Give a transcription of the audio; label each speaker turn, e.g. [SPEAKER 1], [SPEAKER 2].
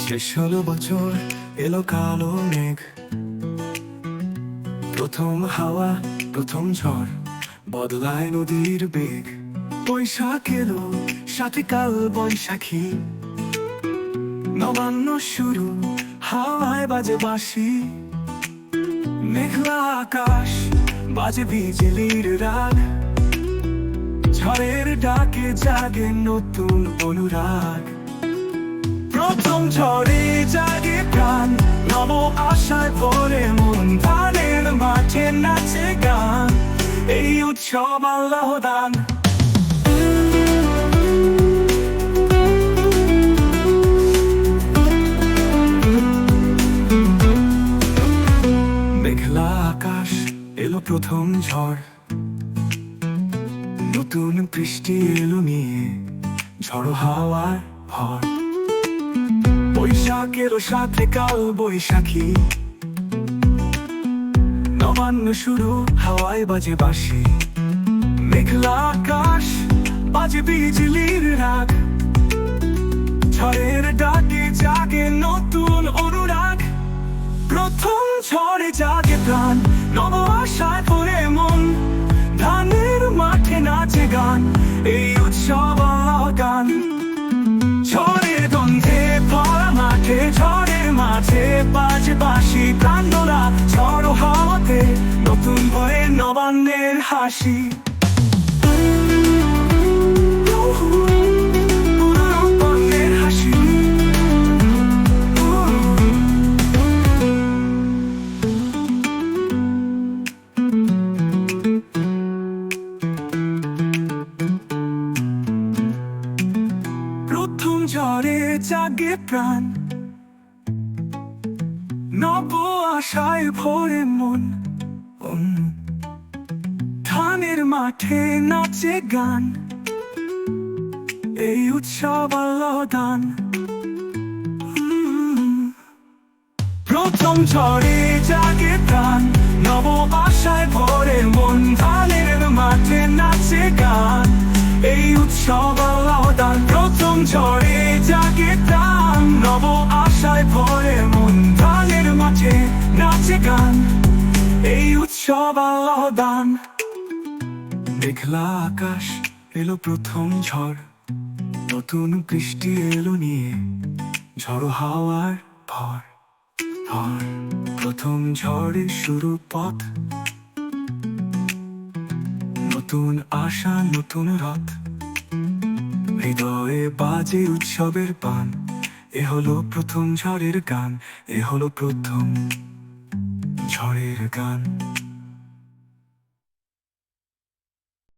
[SPEAKER 1] শেষ হলো বছর, এলো কালো মেঘ। প্রথম হাওয়া, প্রথম ঝড়, বদলায় নদীর বেগ। বৈশাখ এলো, সাথে কাল বৈশাখী। নবান্ন শুরু, হাওয়ায় বাজে বাঁশি। মেঘলা আকাশ, বাজে বিজলির রাগ। ঝড়ের ডাকে জাগে নতুন অনুরাগ। প্রথম ঝড়ে জাগে প্রাণ, নব আশায় ভরে মন। ধানের মাঠে নাচে গান, এই উৎসব আল্লাহ দান। মেঘলা আকাশ, এলো প্রথম ঝড়। নতুন বৃষ্টি এলো নিয়ে, ঝড়ো হাওয়ার ভর। বৈশাখ এলো, সাথে কাল বৈশাখী। নবান্ন শুরু, হাওয়ায় বাজে বাঁশি। মেঘলা আকাশ, বাজে বিজলির রাগ। ঝড়ের ডাকে জাগে নতুন অনুরাগ। প্রথম ঝড়ে জাগে প্রাণ, নব আশায় ভরে মন। ধানের মাঠে নাচে গান, এই উৎসব আল্লাহ গান। ঝড়ের গন্ধে ভরা মাঠে, ঝড়ের মাঝে বাজে বাঁশি। প্রাণোলা ঝড়ো হাওয়াতে, নতুন বয়ে নবান্নের হাসি। নবান্নের হাসি। প্রথম ঝড়ে জাগে প্রাণ, নব আশায় ভরে মন। ধানের মাঠে নাচে গান, এই উৎসব আল্লাহ দান। প্রথম ঝড়ে জাগে প্রাণ, নব আশায় ভরে মন। ধানের মাঠে নাচে গান, এই উৎসব আল্লাহ দান। প্রথম ঝড়ে জাগে প্রাণ, নব আশায় ভরে মন। ধানের মাঠে নাচে গান, এই উৎসব আল্লাহ দান। মেঘলা আকাশ, এলো প্রথম ঝড়। নতুন বৃষ্টি এলো নিয়ে, ঝড়ো হাওয়ার ভর। প্রথম ঝড়ের শুরু পথ, নতুন আশা, নতুন রথ। হৃদয়ে বাজে উৎসবের পান, এ হলো প্রথম ঝড়ের গান। এ হলো প্রথম ঝড়ের গান।